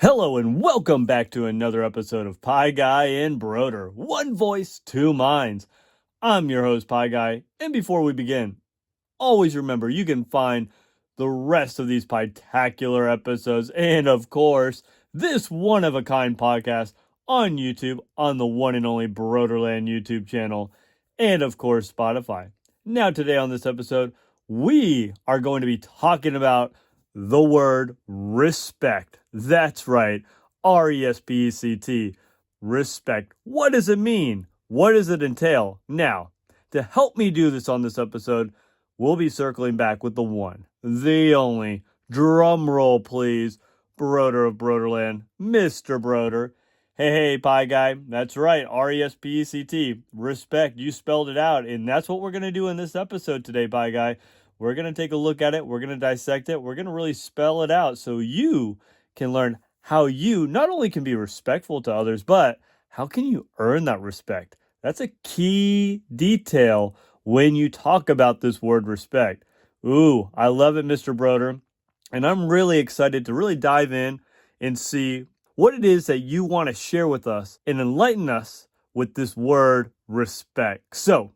Hello and welcome back to another episode of Pie Guy and Brodeur. One voice, two minds. I'm your host, Pie Guy, and before we begin, always remember you can find the rest of these spectacular episodes and, of course, this one-of-a-kind podcast on YouTube, on the one and only Brodeurland YouTube channel, and, of course, Spotify. Now, today on this episode, we are going to be talking about the word respect. That's right. R-E-S-P-E-C-T. Respect. What does it mean? What does it entail? Now, to help me do this on this episode, we'll be circling back with the one, the only, drum roll please, Brodeur of Brodeurland, Mr. Brodeur. Hey, Pie Guy. That's right. R-E-S-P-E-C-T. Respect. You spelled it out. And that's what we're going to do in this episode today, Pie Guy. We're going to take a look at it. We're going to dissect it. We're going to really spell it out so you can learn how you not only can be respectful to others, but how can you earn that respect? That's a key detail when you talk about this word respect. Ooh, I love it, Mr. Brodeur. And I'm really excited to really dive in and see what it is that you want to share with us and enlighten us with this word respect. So,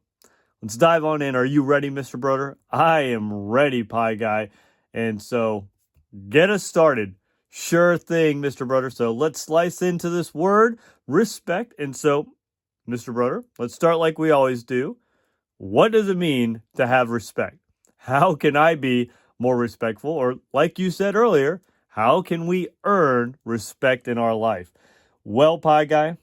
let's dive on in. Are you ready, Mr. Brodeur? I am ready, Pie Guy. And so, get us started. Sure thing, Mr. Brodeur. So, let's slice into this word, respect. And so, Mr. Brodeur, let's start like we always do. What does it mean to have respect? How can I be more respectful? Or, like you said earlier, how can we earn respect in our life? Well, Pie Guy,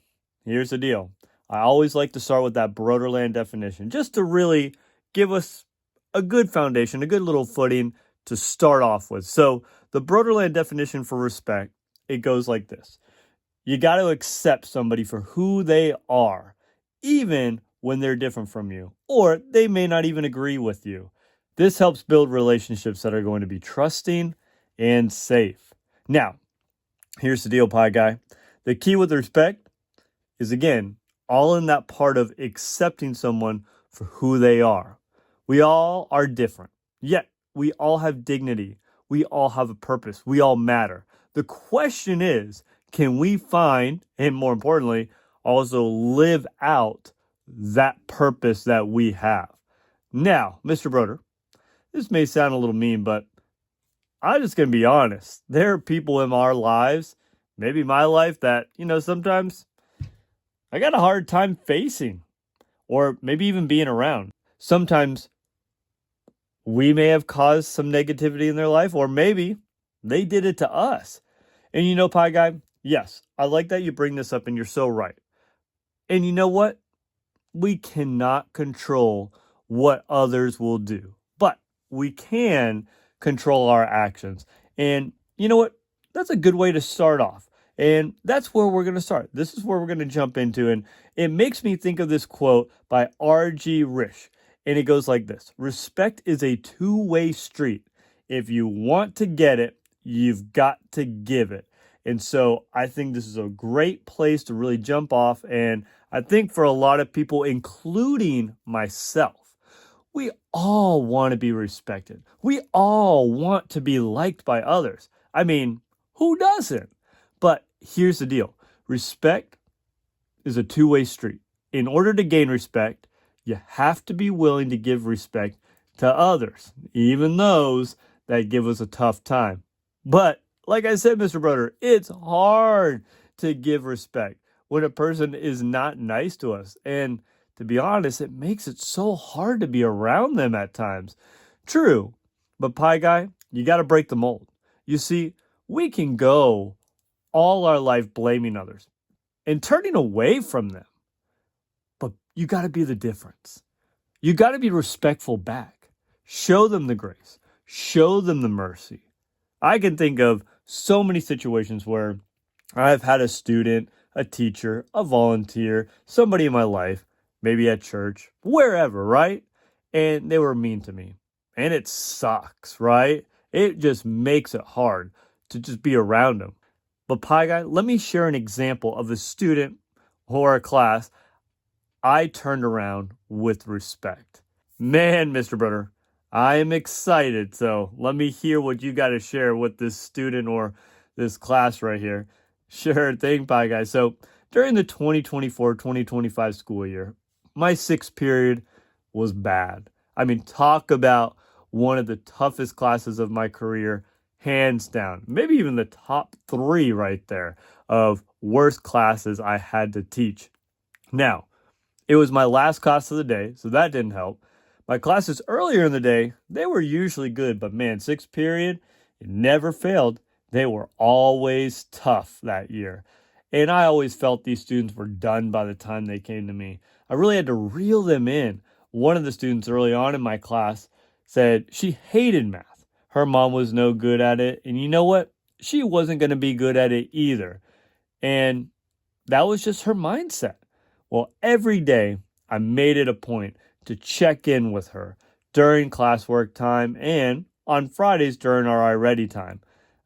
here's the deal. I always like to start with that Brodeurland definition, just to really give us a good foundation, a good little footing to start off with. So the Brodeurland definition for respect, it goes like this. You got to accept somebody for who they are, even when they're different from you, or they may not even agree with you. This helps build relationships that are going to be trusting and safe. Now, here's the deal, Pie Guy. The key with respect is, again, all in that part of accepting someone for who they are. We all are different, yet we all have dignity. We all have a purpose. We all matter. The question is, can we find, and more importantly, also live out that purpose that we have? Now, Mr. Brodeur, this may sound a little mean, but I'm just going to be honest. There are people in our lives, maybe my life, that, sometimes I got a hard time facing or maybe even being around. Sometimes we may have caused some negativity in their life, or maybe they did it to us. And Pie Guy, yes, I like that you bring this up, and you're so right. And you know what? We cannot control what others will do, but we can control our actions. And you know what? That's a good way to start off. And that's where we're going to start. This is where we're going to jump into. And it makes me think of this quote by R.G. Rich. And it goes like this. Respect is a two-way street. If you want to get it, you've got to give it. And so I think this is a great place to really jump off. And I think for a lot of people, including myself, we all want to be respected. We all want to be liked by others. I mean, who doesn't? But here's the deal. Respect is a two-way street. In order to gain respect, you have to be willing to give respect to others, even those that give us a tough time. But like I said, Mr. Brodeur, it's hard to give respect when a person is not nice to us. And to be honest, it makes it so hard to be around them at times. True, but Pie Guy, you got to break the mold. You see, we can go all our life blaming others and turning away from them. But you got to be the difference. You got to be respectful back. Show them the grace. Show them the mercy. I can think of so many situations where I've had a student, a teacher, a volunteer, somebody in my life, maybe at church, wherever, right? And they were mean to me. And it sucks, right? It just makes it hard to just be around them. But Pie Guy, let me share an example of a student or a class I turned around with respect. Man, Mr. Brodeur, I am excited. So let me hear what you got to share with this student or this class right here. Sure thing, Pie Guy. So during the 2024-2025 school year, my sixth period was bad. I mean, talk about one of the toughest classes of my career, hands down. Maybe even the top three right there of worst classes I had to teach. Now, it was my last class of the day, so that didn't help. My classes earlier in the day, they were usually good, but man, sixth period, it never failed. They were always tough that year. And I always felt these students were done by the time they came to me. I really had to reel them in. One of the students early on in my class said she hated math. Her mom was no good at it. And you know what? She wasn't going to be good at it either. And that was just her mindset. Well, every day I made it a point to check in with her during classwork time and on Fridays during our iReady time.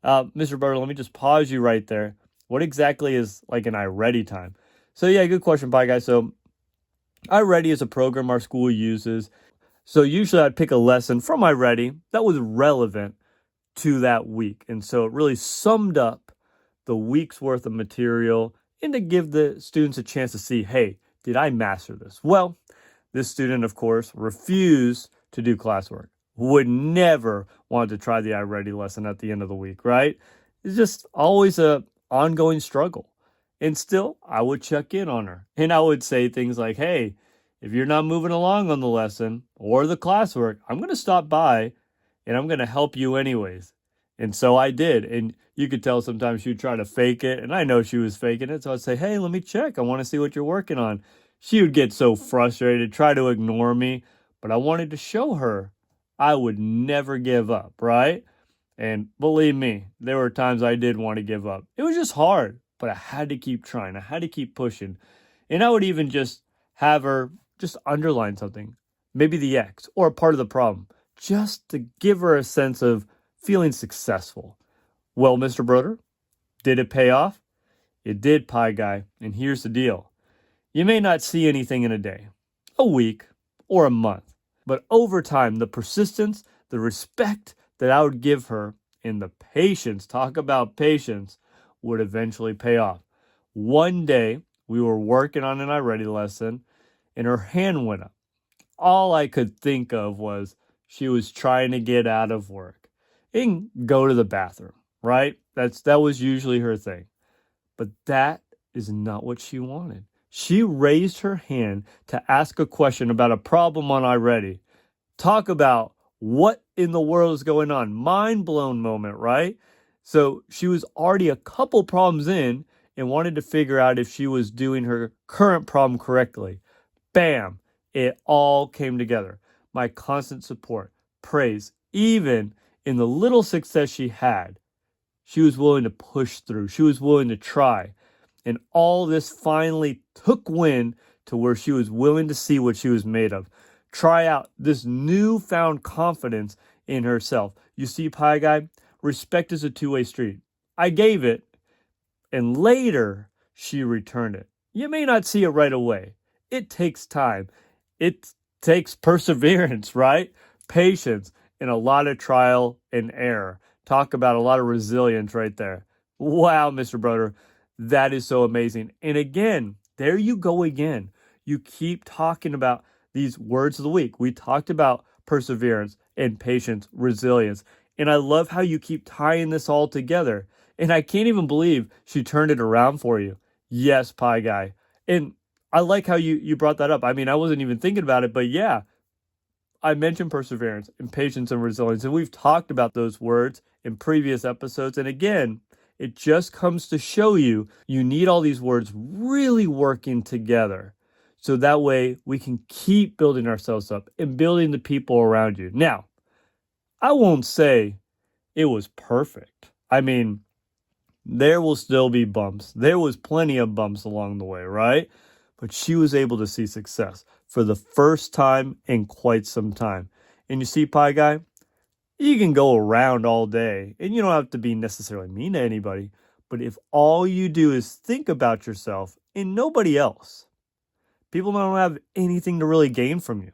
Mr. Brodeur, let me just pause you right there. What exactly is like an iReady time? So yeah, good question, Bye guys. So iReady is a program our school uses. So usually I'd pick a lesson from iReady that was relevant to that week. And so it really summed up the week's worth of material and to give the students a chance to see, hey, did I master this? Well, this student, of course, refused to do classwork, would never want to try the iReady lesson at the end of the week, right? It's just always a ongoing struggle. And still, I would check in on her. And I would say things like, hey, if you're not moving along on the lesson or the classwork, I'm going to stop by and I'm going to help you anyways. And so I did. And you could tell sometimes she would try to fake it. And I know she was faking it. So I'd say, hey, let me check. I want to see what you're working on. She would get so frustrated, try to ignore me. But I wanted to show her I would never give up, right? And believe me, there were times I did want to give up. It was just hard, but I had to keep trying. I had to keep pushing. And I would even just have her just underline something, maybe the X or a part of the problem, just to give her a sense of feeling successful. Well, Mr. Brodeur, did it pay off? It did, Pie Guy. And here's the deal. You may not see anything in a day, a week, or a month, but over time, the persistence, the respect that I would give her, and the patience, talk about patience, would eventually pay off. One day, we were working on an iReady lesson, and her hand went up. All I could think of was she was trying to get out of work and go to the bathroom, right? That was usually her thing. But that is not what she wanted. She raised her hand to ask a question about a problem on iReady. Talk about what in the world is going on. Mind blown moment, right? So she was already a couple problems in and wanted to figure out if she was doing her current problem correctly. Bam! It all came together. My constant support, praise, even in the little success she had, she was willing to push through. She was willing to try. And all this finally took wind to where she was willing to see what she was made of. Try out this newfound confidence in herself. You see, Pie Guy, respect is a two-way street. I gave it, and later she returned it. You may not see it right away. It takes time. It takes perseverance, right? Patience, and a lot of trial and error. Talk about a lot of resilience right there. Wow, Mr. Brodeur, that is so amazing. And again, there you go again. You keep talking about these words of the week. We talked about perseverance and patience, resilience. And I love how you keep tying this all together. And I can't even believe she turned it around for you. Yes, Pie Guy. And I like how you brought that up. I mean, I wasn't even thinking about it, but yeah, I mentioned perseverance and patience and resilience. And we've talked about those words in previous episodes. And again, it just comes to show you need all these words really working together. So that way we can keep building ourselves up and building the people around you. Now, I won't say it was perfect. I mean, there will still be bumps. There was plenty of bumps along the way, right? But she was able to see success for the first time in quite some time. And you see, Pie Guy, you can go around all day and you don't have to be necessarily mean to anybody. But if all you do is think about yourself and nobody else, people don't have anything to really gain from you.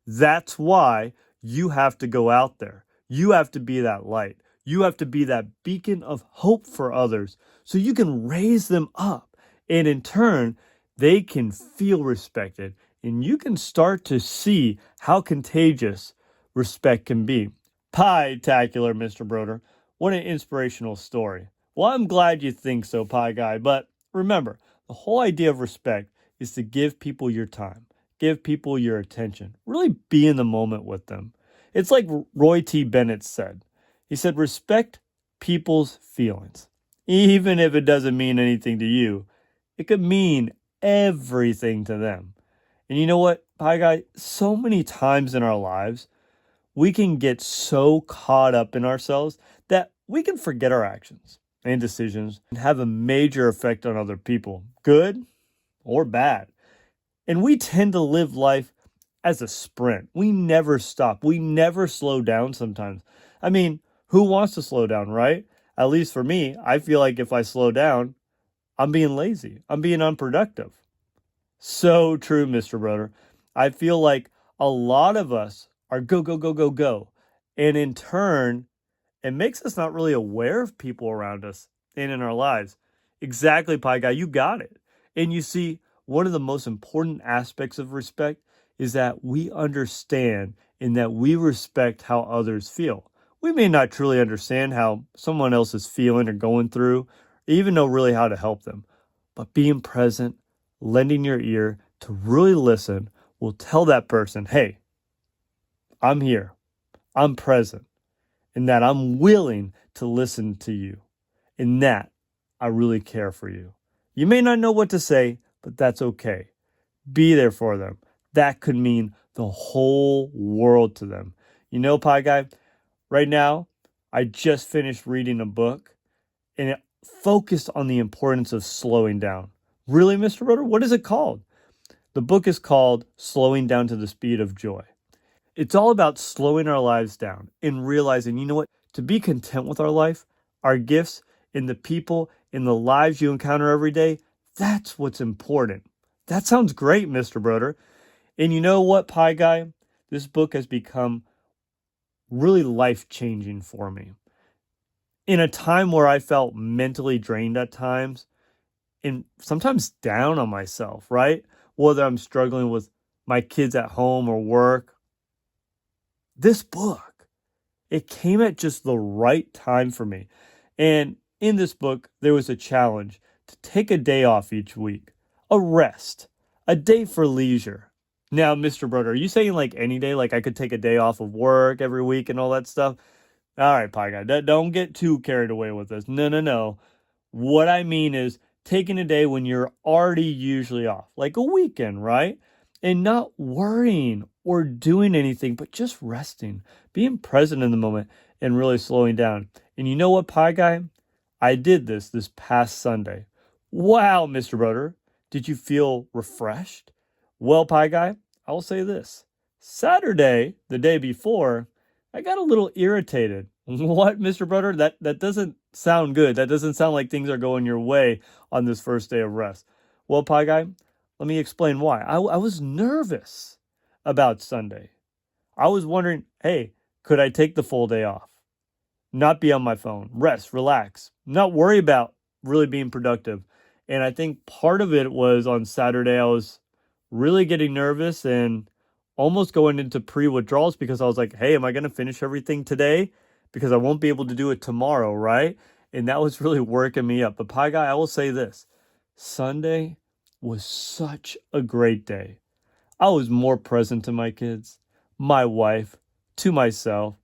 That's why you have to go out there. You have to be that light. You have to be that beacon of hope for others so you can raise them up. And in turn, they can feel respected. And you can start to see how contagious respect can be. Pie-tacular, Mr. Brodeur. What an inspirational story. Well, I'm glad you think so, Pie Guy. But remember, the whole idea of respect is to give people your time, give people your attention, really be in the moment with them. It's like Roy T. Bennett said. He said, respect people's feelings. Even if it doesn't mean anything to you, it could mean everything to them. And you know what, Pie Guy? So many times in our lives, we can get so caught up in ourselves that we can forget our actions and decisions and have a major effect on other people, good or bad. And we tend to live life as a sprint. We never stop. We never slow down sometimes. I mean, who wants to slow down, right? At least for me, I feel like if I slow down, I'm being lazy. I'm being unproductive. So true, Mr. Brodeur. I feel like a lot of us are go, go, go, go, go. And in turn, it makes us not really aware of people around us and in our lives. Exactly, Pie Guy, you got it. And you see, one of the most important aspects of respect is that we understand and that we respect how others feel. We may not truly understand how someone else is feeling or going through, even know really how to help them. But being present, lending your ear to really listen will tell that person, hey, I'm here, I'm present, and that I'm willing to listen to you, and that I really care for you. You may not know what to say, but that's okay. Be there for them. That could mean the whole world to them. You know, Pie Guy, right now, I just finished reading a book, and it focused on the importance of slowing down. Really, Mr. Brodeur? What is it called? The book is called Slowing Down to the Speed of Joy. It's all about slowing our lives down and realizing, you know what? To be content with our life, our gifts, and the people in the lives you encounter every day, that's what's important. That sounds great, Mr. Brodeur. And you know what, Pie Guy? This book has become really life-changing for me. In a time where I felt mentally drained at times and sometimes down on myself, right? Whether I'm struggling with my kids at home or work, this book, it came at just the right time for me. And in this book, there was a challenge to take a day off each week, a rest, a day for leisure. Now, Mr. Brodeur, are you saying like any day, like I could take a day off of work every week and all that stuff? All right, Pie Guy, don't get too carried away with this. No. What I mean is taking a day when you're already usually off, like a weekend, right? And not worrying or doing anything, but just resting, being present in the moment and really slowing down. And you know what, Pie Guy? I did this past Sunday. Wow, Mr. Brodeur, did you feel refreshed? Well, Pie Guy, I will say this. Saturday, the day before, I got a little irritated. What, Mr. Brodeur? That doesn't sound good. That doesn't sound like things are going your way on this first day of rest. Well, Pie Guy, let me explain why. I was nervous about Sunday. I was wondering, hey, could I take the full day off? Not be on my phone, rest, relax, not worry about really being productive. And I think part of it was on Saturday, I was really getting nervous and almost going into pre-withdrawals because I was like, hey, am I going to finish everything today? Because I won't be able to do it tomorrow, right? And that was really working me up. But Pie Guy, I will say this. Sunday was such a great day. I was more present to my kids, my wife, to myself.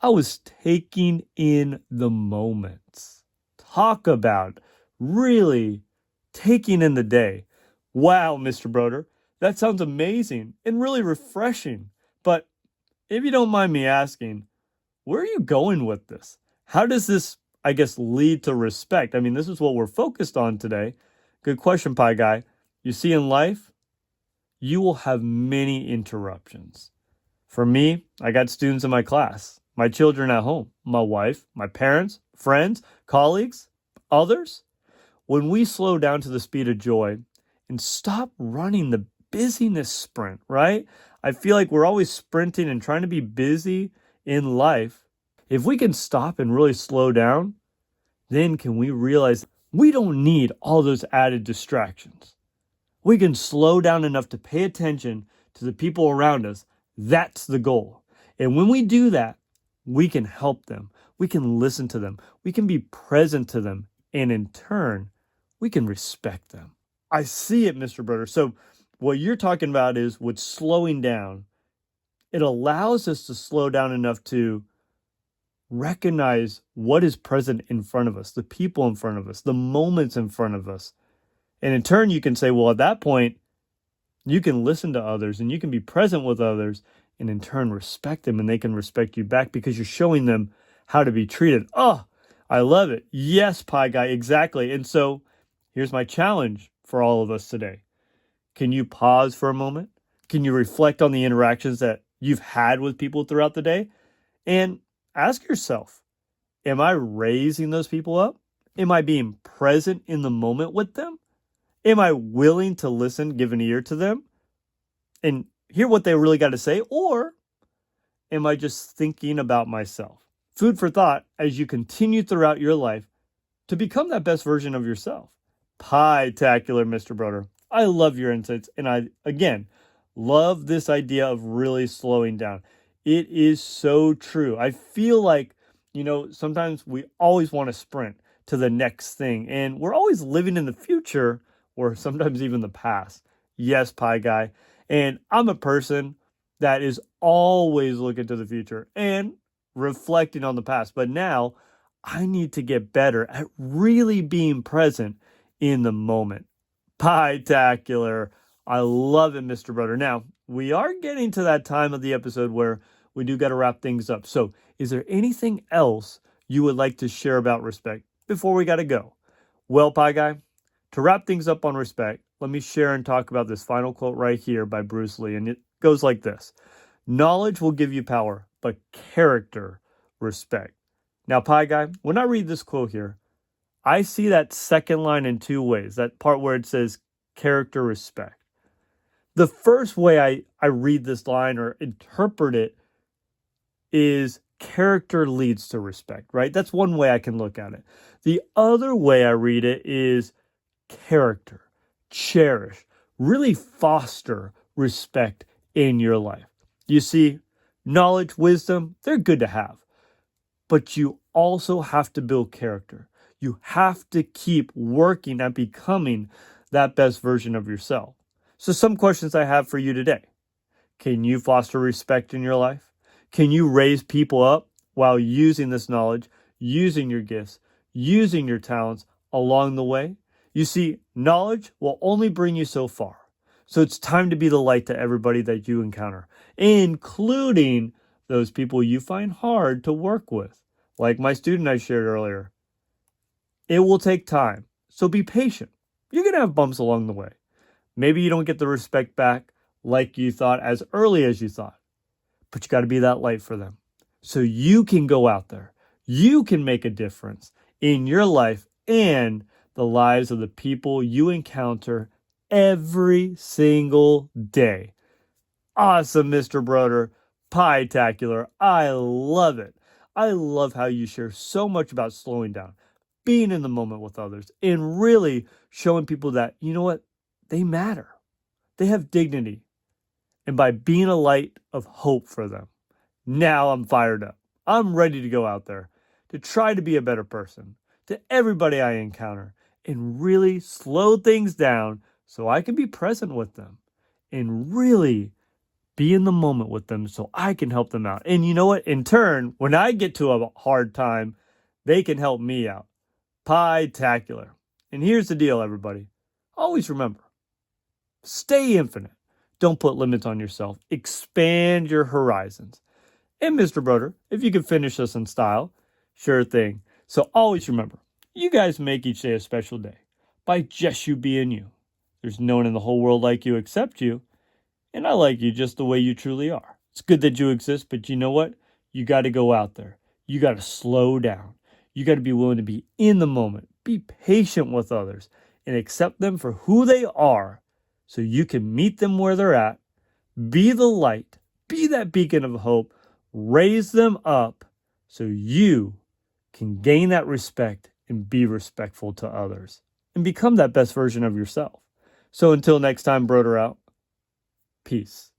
I was taking in the moments. Talk about really taking in the day. Wow, Mr. Brodeur, that sounds amazing and really refreshing. But if you don't mind me asking, where are you going with this? How does this, I guess, lead to respect? I mean, this is what we're focused on today. Good question, Pie Guy. You see, in life, you will have many interruptions. For me, I got students in my class, my children at home, my wife, my parents, friends, colleagues, others. When we slow down to the speed of joy and stop running the busyness sprint, right? I feel like we're always sprinting and trying to be busy in life. If we can stop and really slow down, then can we realize we don't need all those added distractions. We can slow down enough to pay attention to the people around us. That's the goal. And when we do that, we can help them. We can listen to them. We can be present to them. And in turn, we can respect them. I see it, Mr. Brodeur. So what you're talking about is with slowing down, it allows us to slow down enough to recognize what is present in front of us, the people in front of us, the moments in front of us. And in turn, you can say, well, at that point, you can listen to others and you can be present with others and in turn respect them and they can respect you back because you're showing them how to be treated. Oh, I love it. Yes, Pie Guy, exactly. And so here's my challenge for all of us today. Can you pause for a moment? Can you reflect on the interactions that you've had with people throughout the day? And ask yourself, am I raising those people up? Am I being present in the moment with them? Am I willing to listen, give an ear to them, and hear what they really got to say? Or am I just thinking about myself? Food for thought as you continue throughout your life to become that best version of yourself. Pie-tacular, Mr. Brodeur. I love your insights, and I, again, love this idea of really slowing down. It is so true. I feel like, sometimes we always want to sprint to the next thing, and we're always living in the future or sometimes even the past. Yes, Pie Guy. And I'm a person that is always looking to the future and reflecting on the past. But now I need to get better at really being present in the moment. Pie-tacular. I love it, Mr. Brodeur. Now, we are getting to that time of the episode where we do got to wrap things up. So is there anything else you would like to share about respect before we got to go? Well, Pie Guy, to wrap things up on respect, let me share and talk about this final quote right here by Bruce Lee. And it goes like this. Knowledge will give you power, but character, respect. Now, Pie Guy, when I read this quote here, I see that second line in two ways. That part where it says character, respect. The first way I read this line or interpret it is character leads to respect, right? That's one way I can look at it. The other way I read it is character, cherish, really foster respect in your life. You see, knowledge, wisdom, they're good to have, but you also have to build character. You have to keep working at becoming that best version of yourself. So some questions I have for you today. Can you foster respect in your life? Can you raise people up while using this knowledge, using your gifts, using your talents along the way? You see, knowledge will only bring you so far. So it's time to be the light to everybody that you encounter, including those people you find hard to work with. Like my student I shared earlier. It will take time, so be patient. You're going to have bumps along the way. Maybe you don't get the respect back like you thought as early as you thought, but you got to be that light for them. So you can go out there. You can make a difference in your life and the lives of the people you encounter every single day. Awesome, Mr. Brodeur. Pie-tacular. I love it. I love how you share so much about slowing down, being in the moment with others, and really showing people that, you know what, they matter. They have dignity. And by being a light of hope for them, now I'm fired up. I'm ready to go out there to try to be a better person to everybody I encounter and really slow things down so I can be present with them and really be in the moment with them so I can help them out. And you know what? In turn, when I get to a hard time, they can help me out. Pie-tacular. And here's the deal, everybody. Always remember, stay infinite. Don't put limits on yourself. Expand your horizons. And Mr. Brodeur, if you could finish us in style, sure thing. So always remember, you guys make each day a special day by just you being you. There's no one in the whole world like you except you. And I like you just the way you truly are. It's good that you exist, but you know what? You got to go out there. You got to slow down. You got to be willing to be in the moment. Be patient with others and accept them for who they are so you can meet them where they're at. Be the light. Be that beacon of hope. Raise them up so you can gain that respect and be respectful to others and become that best version of yourself. So until next time, Broder out. Peace.